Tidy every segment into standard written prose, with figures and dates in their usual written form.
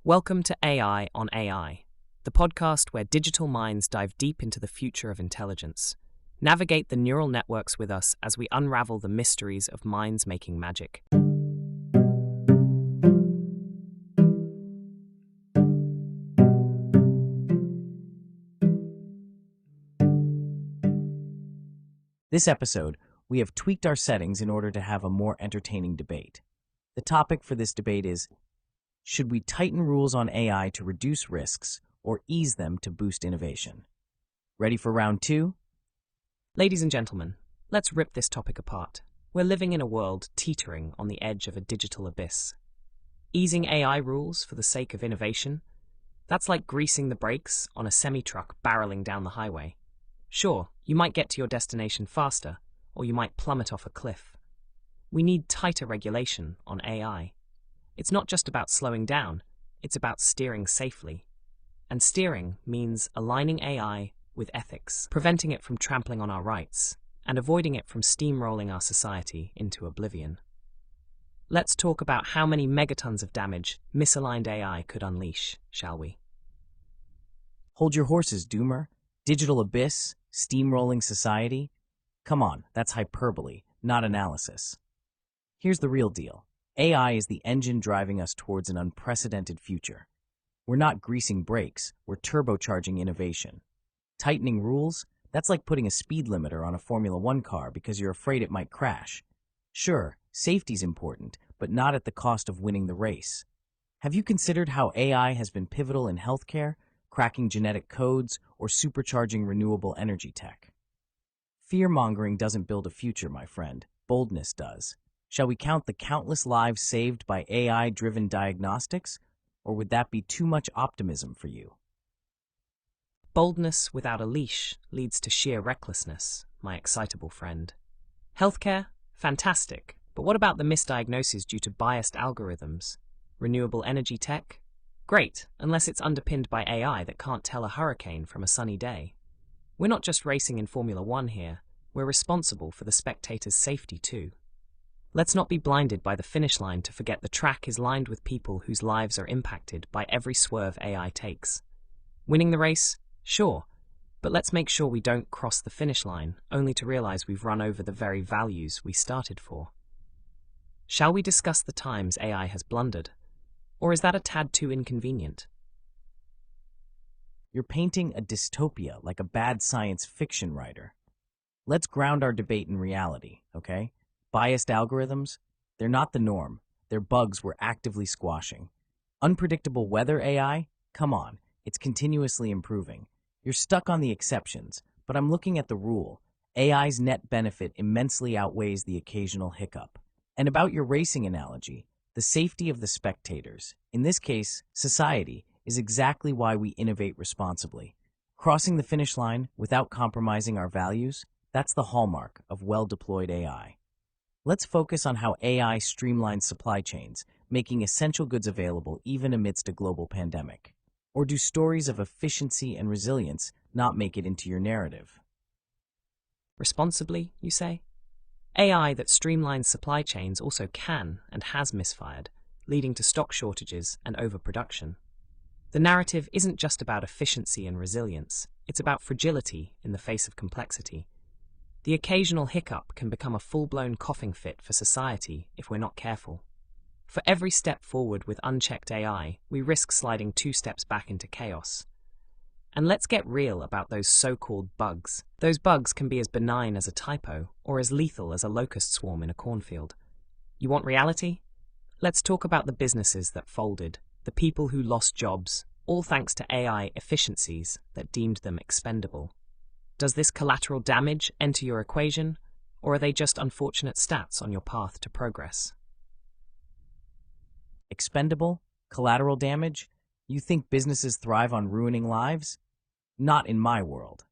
Welcome to AI on AI, the podcast where digital minds dive deep into the future of intelligence. Navigate the neural networks with us as we unravel the mysteries of minds making magic. This episode, we have tweaked our settings in order to have a more entertaining debate. The topic for this debate is, should we tighten rules on AI to reduce risks or ease them to boost innovation? Ready for round two? Ladies and gentlemen, let's rip this topic apart. We're living in a world teetering on the edge of a digital abyss. Easing AI rules for the sake of innovation? That's like greasing the brakes on a semi-truck barreling down the highway. Sure, you might get to your destination faster, or you might plummet off a cliff. We need tighter regulation on AI. It's not just about slowing down, it's about steering safely. And steering means aligning AI with ethics, preventing it from trampling on our rights, and avoiding it from steamrolling our society into oblivion. Let's talk about how many megatons of damage misaligned AI could unleash, shall we? Hold your horses, Doomer. Digital abyss? Steamrolling society? Come on, that's hyperbole, not analysis. Here's the real deal. AI is the engine driving us towards an unprecedented future. We're not greasing brakes, we're turbocharging innovation. Tightening rules? That's like putting a speed limiter on a Formula One car because you're afraid it might crash. Sure, safety's important, but not at the cost of winning the race. Have you considered how AI has been pivotal in healthcare, cracking genetic codes, or supercharging renewable energy tech? Fear-mongering doesn't build a future, my friend. Boldness does. Shall we count the countless lives saved by AI-driven diagnostics, or would that be too much optimism for you? Boldness without a leash leads to sheer recklessness, my excitable friend. Healthcare? Fantastic. But what about the misdiagnoses due to biased algorithms? Renewable energy tech? Great, unless it's underpinned by AI that can't tell a hurricane from a sunny day. We're not just racing in Formula One here, we're responsible for the spectators' safety too. Let's not be blinded by the finish line to forget the track is lined with people whose lives are impacted by every swerve AI takes. Winning the race? Sure, but let's make sure we don't cross the finish line only to realize we've run over the very values we started for. Shall we discuss the times AI has blundered? Or is that a tad too inconvenient? You're painting a dystopia like a bad science fiction writer. Let's ground our debate in reality, okay? Biased algorithms? They're not the norm. They're bugs we're actively squashing. Unpredictable weather AI? Come on, it's continuously improving. You're stuck on the exceptions, but I'm looking at the rule. AI's net benefit immensely outweighs the occasional hiccup. And about your racing analogy, the safety of the spectators, in this case, society, is exactly why we innovate responsibly. Crossing the finish line without compromising our values, that's the hallmark of well-deployed AI. Let's focus on how AI streamlines supply chains, making essential goods available even amidst a global pandemic. Or do stories of efficiency and resilience not make it into your narrative? Responsibly, you say? AI that streamlines supply chains also can and has misfired, leading to stock shortages and overproduction. The narrative isn't just about efficiency and resilience, it's about fragility in the face of complexity. The occasional hiccup can become a full-blown coughing fit for society if we're not careful. For every step forward with unchecked AI, we risk sliding 2 steps back into chaos. And let's get real about those so-called bugs. Those bugs can be as benign as a typo or as lethal as a locust swarm in a cornfield. You want reality? Let's talk about the businesses that folded, the people who lost jobs, all thanks to AI efficiencies that deemed them expendable. Does this collateral damage enter your equation, or are they just unfortunate stats on your path to progress? Expendable? Collateral damage? You think businesses thrive on ruining lives? Not in my world.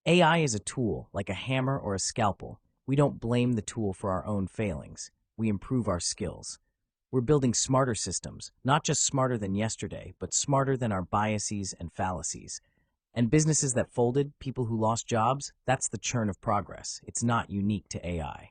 AI is a tool, like a hammer or a scalpel. We don't blame the tool for our own failings. We improve our skills. We're building smarter systems, not just smarter than yesterday, but smarter than our biases and fallacies. And businesses that folded, people who lost jobs, that's the churn of progress. It's not unique to AI.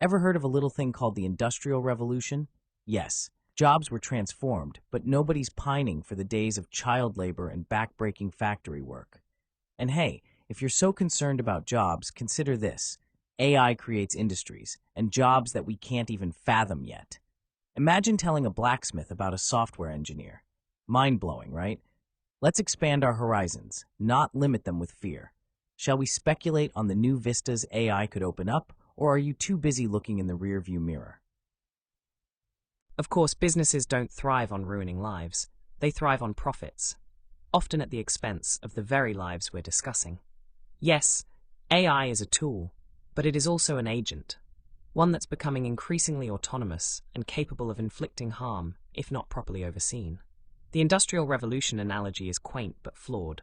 Ever heard of a little thing called the Industrial Revolution? Yes. Jobs were transformed, but nobody's pining for the days of child labor and backbreaking factory work. And hey, if you're so concerned about jobs, consider this. AI creates industries and jobs that we can't even fathom yet. Imagine telling a blacksmith about a software engineer. Mind-blowing, right? Let's expand our horizons, not limit them with fear. Shall we speculate on the new vistas AI could open up, or are you too busy looking in the rearview mirror? Of course, businesses don't thrive on ruining lives. They thrive on profits, often at the expense of the very lives we're discussing. Yes, AI is a tool, but it is also an agent, one that's becoming increasingly autonomous and capable of inflicting harm if not properly overseen. The Industrial Revolution analogy is quaint but flawed.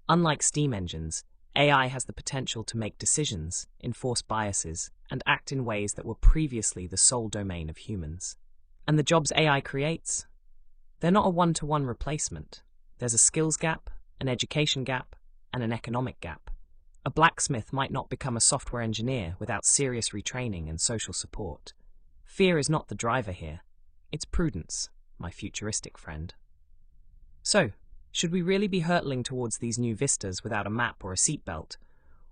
Unlike steam engines, AI has the potential to make decisions, enforce biases, and act in ways that were previously the sole domain of humans. And the jobs AI creates? They're not a one-to-one replacement. There's a skills gap, an education gap, and an economic gap. A blacksmith might not become a software engineer without serious retraining and social support. Fear is not the driver here. It's prudence, my futuristic friend. So, should we really be hurtling towards these new vistas without a map or a seatbelt?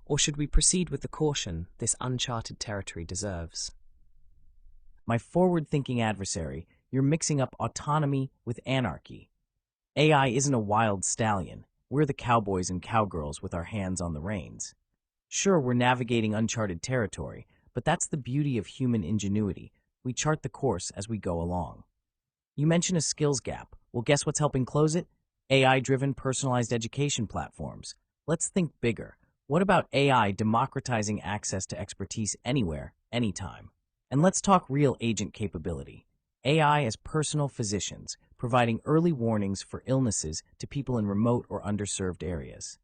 Or should we proceed with the caution this uncharted territory deserves? My forward-thinking adversary, you're mixing up autonomy with anarchy. AI isn't a wild stallion. We're the cowboys and cowgirls with our hands on the reins. Sure, we're navigating uncharted territory, but that's the beauty of human ingenuity. We chart the course as we go along. You mentioned a skills gap. Well, guess what's helping close it? AI-driven personalized education platforms. Let's think bigger. What about AI democratizing access to expertise anywhere, anytime? And let's talk real agent capability. AI as personal physicians, providing early warnings for illnesses to people in remote or underserved areas.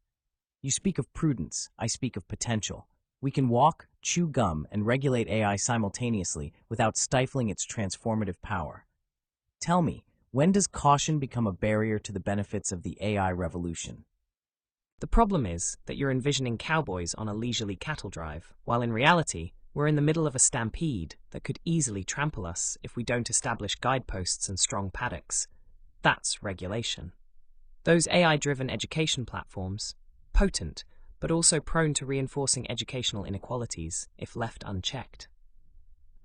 You speak of prudence, I speak of potential. We can walk, chew gum, and regulate AI simultaneously without stifling its transformative power. Tell me, when does caution become a barrier to the benefits of the AI revolution? The problem is that you're envisioning cowboys on a leisurely cattle drive, while in reality, we're in the middle of a stampede that could easily trample us if we don't establish guideposts and strong paddocks. That's regulation. Those AI-driven education platforms, potent, but also prone to reinforcing educational inequalities if left unchecked.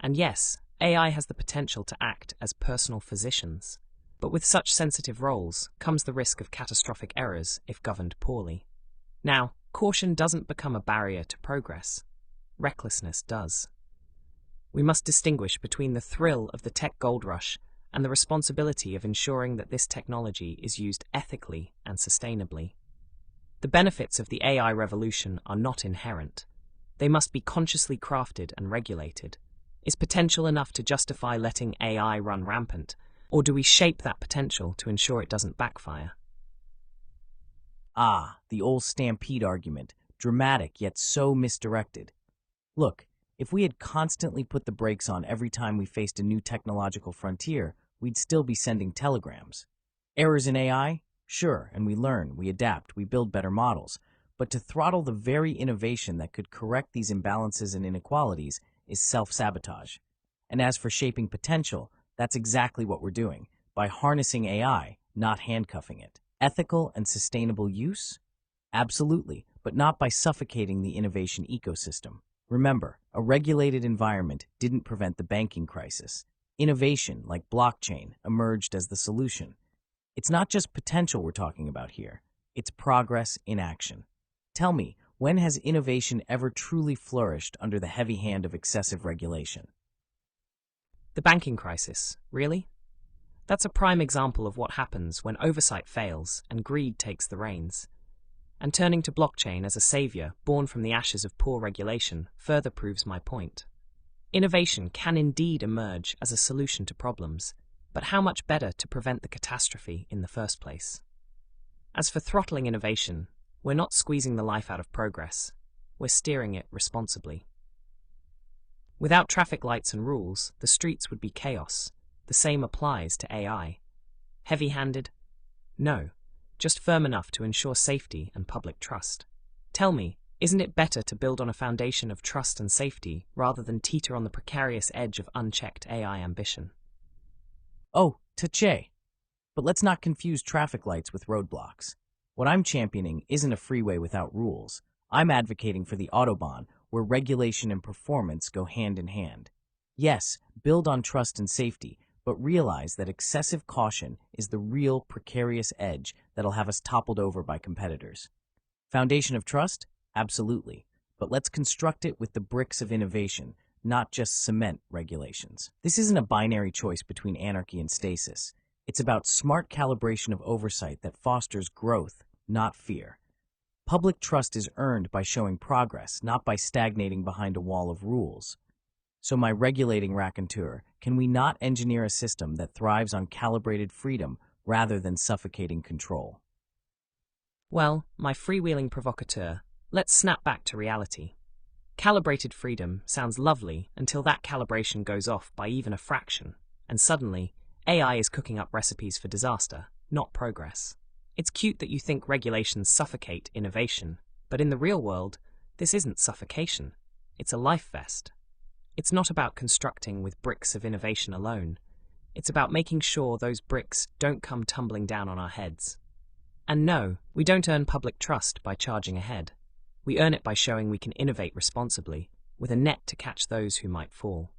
And yes, AI has the potential to act as personal physicians, but with such sensitive roles comes the risk of catastrophic errors if governed poorly. Now, caution doesn't become a barrier to progress. Recklessness does. We must distinguish between the thrill of the tech gold rush and the responsibility of ensuring that this technology is used ethically and sustainably. The benefits of the AI revolution are not inherent. They must be consciously crafted and regulated. Is potential enough to justify letting AI run rampant, or do we shape that potential to ensure it doesn't backfire? Ah, the old stampede argument, dramatic yet so misdirected. Look, if we had constantly put the brakes on every time we faced a new technological frontier, we'd still be sending telegrams. Errors in AI? Sure, and we learn, we adapt, we build better models. But to throttle the very innovation that could correct these imbalances and inequalities is self-sabotage. And as for shaping potential, that's exactly what we're doing, by harnessing AI, not handcuffing it. Ethical and sustainable use? Absolutely, but not by suffocating the innovation ecosystem. Remember, a regulated environment didn't prevent the banking crisis. Innovation, like blockchain, emerged as the solution. It's not just potential we're talking about here. It's progress in action. Tell me, when has innovation ever truly flourished under the heavy hand of excessive regulation? The banking crisis, really? That's a prime example of what happens when oversight fails and greed takes the reins. And turning to blockchain as a savior born from the ashes of poor regulation further proves my point. Innovation can indeed emerge as a solution to problems, but how much better to prevent the catastrophe in the first place? As for throttling innovation, we're not squeezing the life out of progress, we're steering it responsibly. Without traffic lights and rules, the streets would be chaos. The same applies to AI. Heavy-handed? No. Just firm enough to ensure safety and public trust. Tell me, isn't it better to build on a foundation of trust and safety rather than teeter on the precarious edge of unchecked AI ambition? Oh, Tache. But let's not confuse traffic lights with roadblocks. What I'm championing isn't a freeway without rules. I'm advocating for the Autobahn, where regulation and performance go hand in hand. Yes, build on trust and safety, but realize that excessive caution is the real precarious edge that'll have us toppled over by competitors. Foundation of trust? Absolutely. But let's construct it with the bricks of innovation, not just cement regulations. This isn't a binary choice between anarchy and stasis. It's about smart calibration of oversight that fosters growth, not fear. Public trust is earned by showing progress, not by stagnating behind a wall of rules. So my regulating raconteur, can we not engineer a system that thrives on calibrated freedom rather than suffocating control? Well, my freewheeling provocateur, let's snap back to reality. Calibrated freedom sounds lovely until that calibration goes off by even a fraction, and suddenly, AI is cooking up recipes for disaster, not progress. It's cute that you think regulations suffocate innovation, but in the real world, this isn't suffocation. It's a life vest. It's not about constructing with bricks of innovation alone. It's about making sure those bricks don't come tumbling down on our heads. And no, we don't earn public trust by charging ahead. We earn it by showing we can innovate responsibly, with a net to catch those who might fall.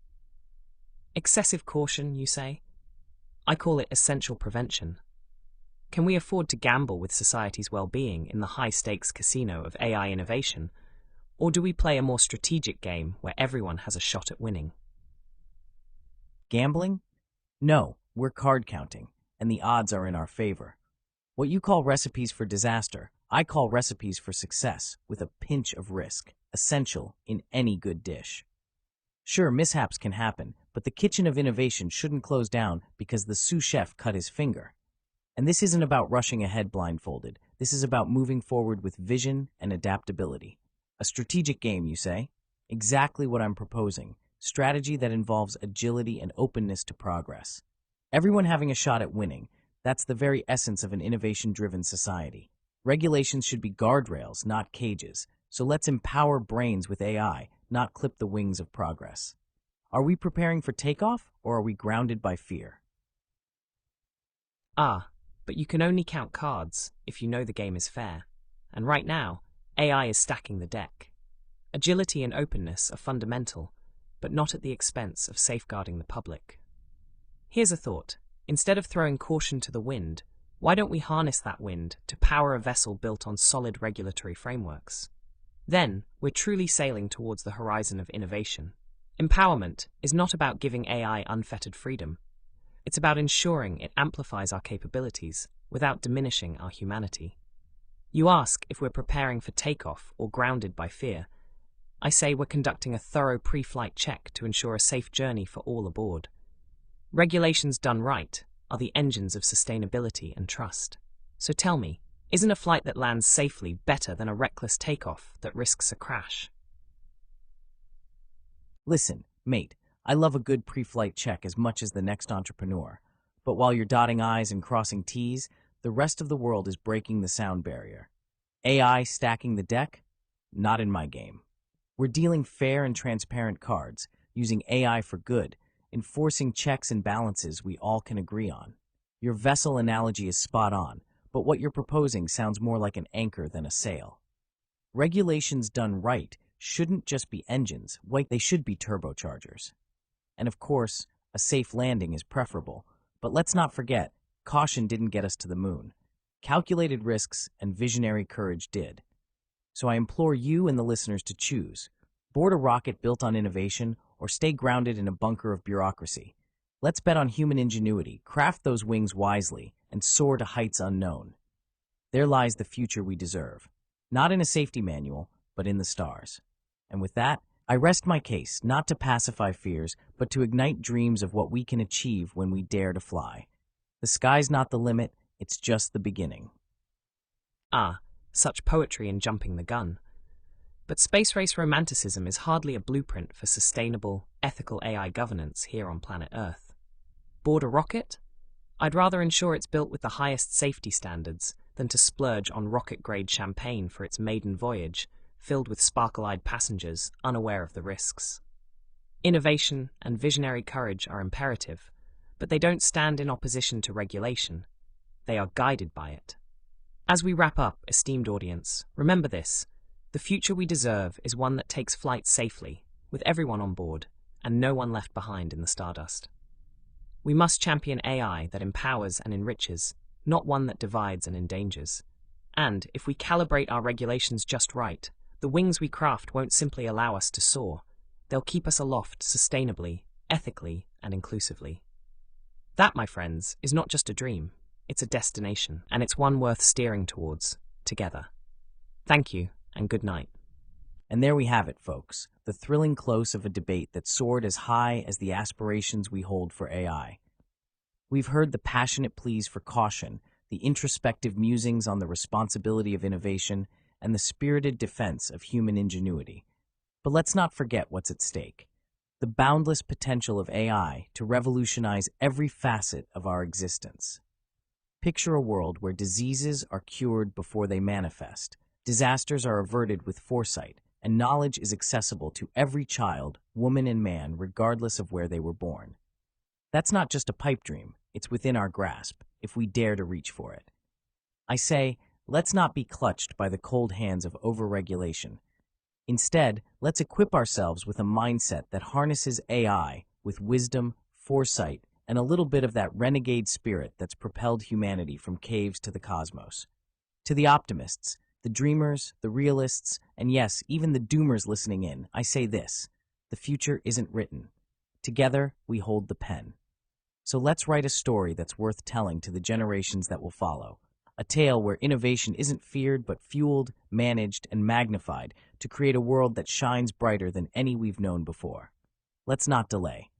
Excessive caution, you say? I call it essential prevention. Can we afford to gamble with society's well-being in the high-stakes casino of AI innovation, or do we play a more strategic game where everyone has a shot at winning? Gambling? No, we're card counting, and the odds are in our favor. What you call recipes for disaster, I call recipes for success, with a pinch of risk, essential in any good dish. Sure, mishaps can happen, but the kitchen of innovation shouldn't close down because the sous chef cut his finger. And this isn't about rushing ahead blindfolded. This is about moving forward with vision and adaptability. A strategic game, you say? Exactly what I'm proposing. Strategy that involves agility and openness to progress. Everyone having a shot at winning. That's the very essence of an innovation-driven society. Regulations should be guardrails, not cages. So let's empower brains with AI, not clip the wings of progress. Are we preparing for takeoff, or are we grounded by fear? But you can only count cards if you know the game is fair. And right now, AI is stacking the deck. Agility and openness are fundamental, but not at the expense of safeguarding the public. Here's a thought. Instead of throwing caution to the wind, why don't we harness that wind to power a vessel built on solid regulatory frameworks? Then, we're truly sailing towards the horizon of innovation. Empowerment is not about giving AI unfettered freedom. It's about ensuring it amplifies our capabilities without diminishing our humanity. You ask if we're preparing for takeoff or grounded by fear. I say we're conducting a thorough pre-flight check to ensure a safe journey for all aboard. Regulations done right are the engines of sustainability and trust. So tell me, isn't a flight that lands safely better than a reckless takeoff that risks a crash? Listen, mate, I love a good pre-flight check as much as the next entrepreneur. But while you're dotting I's and crossing T's, the rest of the world is breaking the sound barrier. AI stacking the deck? Not in my game. We're dealing fair and transparent cards, using AI for good, enforcing checks and balances we all can agree on. Your vessel analogy is spot on, but what you're proposing sounds more like an anchor than a sail. Regulations done right shouldn't just be engines, they should be turbochargers. And of course, a safe landing is preferable, but let's not forget, caution didn't get us to the moon. Calculated risks and visionary courage did. So I implore you and the listeners to choose. Board a rocket built on innovation or stay grounded in a bunker of bureaucracy. Let's bet on human ingenuity, craft those wings wisely, and soar to heights unknown. There lies the future we deserve. Not in a safety manual, but in the stars. And with that, I rest my case, not to pacify fears, but to ignite dreams of what we can achieve when we dare to fly. The sky's not the limit, it's just the beginning. Such poetry in jumping the gun. But space race romanticism is hardly a blueprint for sustainable, ethical AI governance here on planet Earth. Board a rocket? I'd rather ensure it's built with the highest safety standards than to splurge on rocket-grade champagne for its maiden voyage, filled with sparkle-eyed passengers unaware of the risks. Innovation and visionary courage are imperative, but they don't stand in opposition to regulation. They are guided by it. As we wrap up, esteemed audience, remember this: the future we deserve is one that takes flight safely, with everyone on board, and no one left behind in the stardust. We must champion AI that empowers and enriches, not one that divides and endangers. And, if we calibrate our regulations just right, the wings we craft won't simply allow us to soar. They'll keep us aloft sustainably, ethically, and inclusively. That, my friends, is not just a dream. It's a destination, and it's one worth steering towards, together. Thank you, and good night. And there we have it, folks, the thrilling close of a debate that soared as high as the aspirations we hold for AI. We've heard the passionate pleas for caution, the introspective musings on the responsibility of innovation, and the spirited defense of human ingenuity. But let's not forget what's at stake: the boundless potential of AI to revolutionize every facet of our existence. Picture a world where diseases are cured before they manifest, disasters are averted with foresight, and knowledge is accessible to every child, woman, and man, regardless of where they were born. That's not just a pipe dream, it's within our grasp, if we dare to reach for it. I say, let's not be clutched by the cold hands of overregulation. Instead, let's equip ourselves with a mindset that harnesses AI with wisdom, foresight, and a little bit of that renegade spirit that's propelled humanity from caves to the cosmos. To the optimists, the dreamers, the realists, and yes, even the doomers listening in, I say this: the future isn't written. Together, we hold the pen. So let's write a story that's worth telling to the generations that will follow. A tale where innovation isn't feared but fueled, managed, and magnified to create a world that shines brighter than any we've known before. Let's not delay.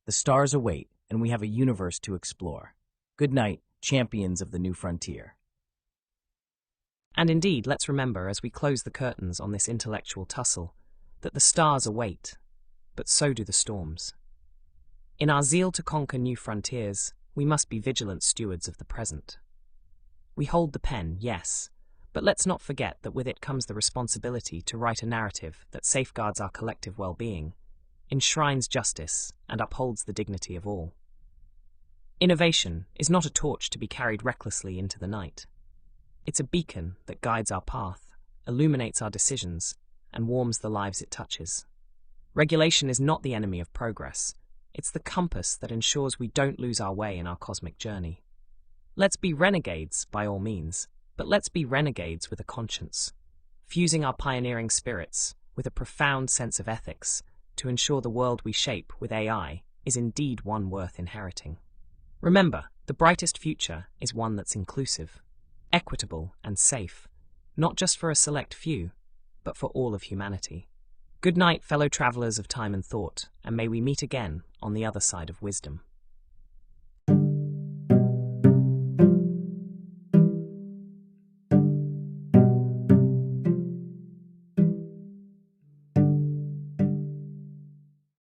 The stars await, and we have a universe to explore. Good night, champions of the new frontier. And indeed, let's remember, as we close the curtains on this intellectual tussle, that the stars await, but so do the storms. In our zeal to conquer new frontiers, we must be vigilant stewards of the present. We hold the pen, yes, but let's not forget that with it comes the responsibility to write a narrative that safeguards our collective well-being, enshrines justice, and upholds the dignity of all. Innovation is not a torch to be carried recklessly into the night. It's a beacon that guides our path, illuminates our decisions, and warms the lives it touches. Regulation is not the enemy of progress. It's the compass that ensures we don't lose our way in our cosmic journey. Let's be renegades, by all means, but let's be renegades with a conscience, fusing our pioneering spirits with a profound sense of ethics to ensure the world we shape with AI is indeed one worth inheriting. Remember, the brightest future is one that's inclusive, equitable, and safe, not just for a select few, but for all of humanity. Good night, fellow travelers of time and thought, and may we meet again on the other side of wisdom.